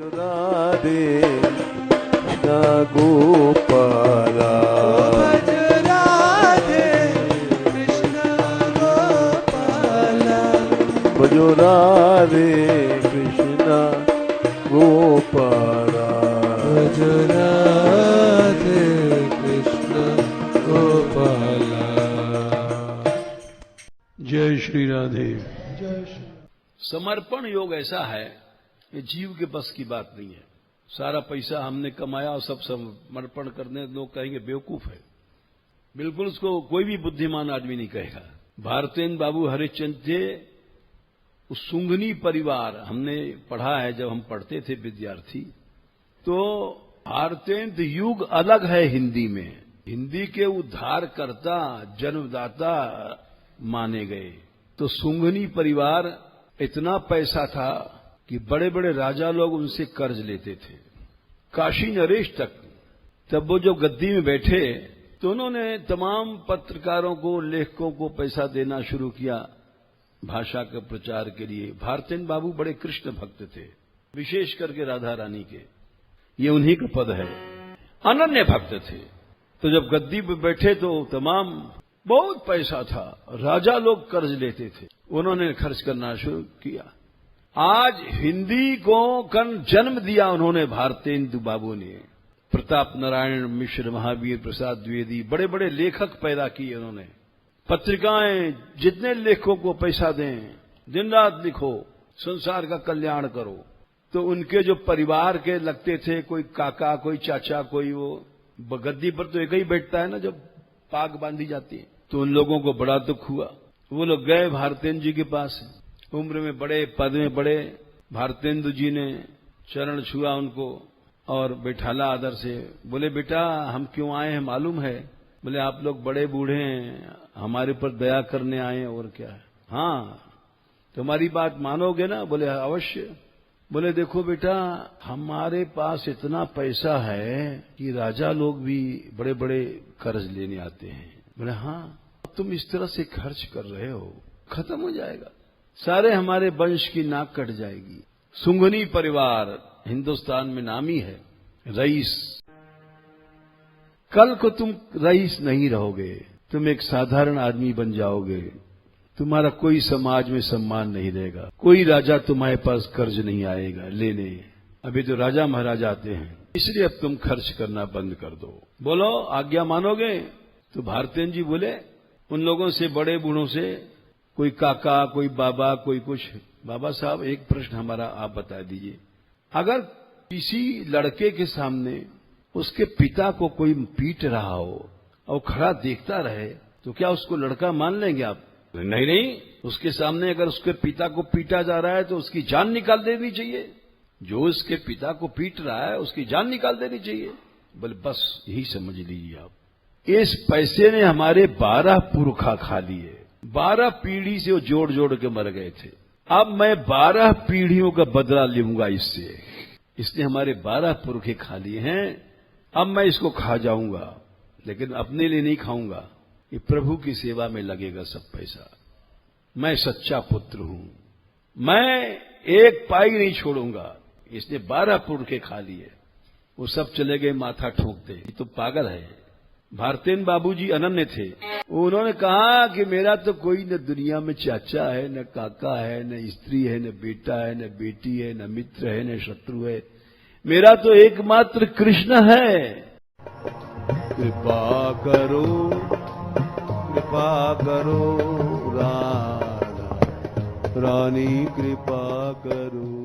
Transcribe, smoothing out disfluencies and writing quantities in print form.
राधे कृष्ण गोपाला भज राधे कृष्ण गोपाला भजो राधे कृष्ण गोपाला भज राधे कृष्ण गोपाला। जय श्री राधे। जय श्री। समर्पण योग ऐसा है कि जीव के बस की बात नहीं है। सारा पैसा हमने कमाया और सब समर्पण करने, लोग कहेंगे बेवकूफ है। बिल्कुल उसको कोई भी बुद्धिमान आदमी नहीं कहेगा। भारतेंद्र बाबू हरिश्चंद्र थे, उस सुंगनी परिवार हमने पढ़ा है जब हम पढ़ते थे विद्यार्थी। तो भारतेंद्र युग अलग है हिंदी में, हिंदी के उद्धारकर्ता जन्मदाता माने गए। तो सुंगनी परिवार इतना पैसा था कि बड़े बड़े राजा लोग उनसे कर्ज लेते थे, काशी नरेश तक। तब वो जो गद्दी में बैठे तो उन्होंने तमाम पत्रकारों को, लेखकों को पैसा देना शुरू किया भाषा के प्रचार के लिए। भारतेंद्र बाबू बड़े कृष्ण भक्त थे, विशेष करके राधा रानी के, ये उन्हीं का पद है। अनन्य भक्त थे। तो जब गद्दी पर बैठे तो तमाम बहुत पैसा था, राजा लोग कर्ज लेते थे, उन्होंने खर्च करना शुरू किया। आज हिंदी को जन्म दिया उन्होंने, भारतेंदु बाबू ने। प्रताप नारायण मिश्र, महावीर प्रसाद द्विवेदी, बड़े बड़े लेखक पैदा किए उन्होंने। पत्रिकाएं, जितने लेखकों को पैसा दें, दिन रात लिखो, संसार का कल्याण करो। तो उनके जो परिवार के लगते थे, कोई काका, कोई चाचा, कोई वो गद्दी पर तो एक ही बैठता है ना जब पाग बांधी जाती है। तो उन लोगों को बड़ा दुख हुआ। वो लोग गए भारतेंद्र जी के पास, उम्र में बड़े, पद में बड़े। भारतेंद्र जी ने चरण छुआ उनको और बैठाला आदर से। बोले बेटा हम क्यों आए हैं मालूम है? बोले आप लोग बड़े बूढ़े हैं, हमारे पर दया करने आए हैं, और क्या है। हाँ तुम्हारी बात मानोगे ना? बोले अवश्य। बोले देखो बेटा, हमारे पास इतना पैसा है कि राजा लोग भी बड़े बड़े कर्ज लेने आते हैं। बोले हाँ, तुम इस तरह से खर्च कर रहे हो, खत्म हो जाएगा, सारे हमारे वंश की नाक कट जाएगी। सुंगनी परिवार हिंदुस्तान में नामी है, रईस। कल को तुम रईस नहीं रहोगे, तुम एक साधारण आदमी बन जाओगे, तुम्हारा कोई समाज में सम्मान नहीं रहेगा, कोई राजा तुम्हारे पास कर्ज नहीं आएगा लेने। अभी तो राजा महाराजा आते हैं, इसलिए अब तुम खर्च करना बंद कर दो। बोलो आज्ञा मानोगे? तो भारतेंद्र जी बोले उन लोगों से, बड़े बूढ़ों से, कोई काका, कोई बाबा, कोई कुछ। बाबा साहब एक प्रश्न हमारा आप बता दीजिए, अगर किसी लड़के के सामने उसके पिता को कोई पीट रहा हो और खड़ा देखता रहे तो क्या उसको लड़का मान लेंगे आप? नहीं नहीं, उसके सामने अगर उसके पिता को पीटा जा रहा है तो उसकी जान निकाल देनी चाहिए। जो उसके पिता को पीट रहा है उसकी जान निकाल देनी चाहिए। बोले बस यही समझ लीजिए आप, इस पैसे ने हमारे 12 पुरखा खा लिए, 12 पीढ़ी से वो जोड़ जोड़ के मर गए थे। अब मैं 12 पीढ़ियों का बदला लूंगा इससे। इसने हमारे 12 पुरखे खा लिए हैं, अब मैं इसको खा जाऊंगा, लेकिन अपने लिए नहीं खाऊंगा, ये प्रभु की सेवा में लगेगा सब पैसा। मैं सच्चा पुत्र हूं, मैं एक पाई नहीं छोड़ूंगा। इसने 12 पुरखे खा लिए, वो सब चले गए माथा ठोकते, ये तो पागल है। भारतेंद्र बाबूजी अनन्य थे, उन्होंने कहा कि मेरा तो कोई न दुनिया में चाचा है, न काका है, न स्त्री है, न बेटा है, न बेटी है, न मित्र है, न शत्रु है, मेरा तो एकमात्र कृष्ण है। कृपा करो, कृपा करो राधा रानी, कृपा करो।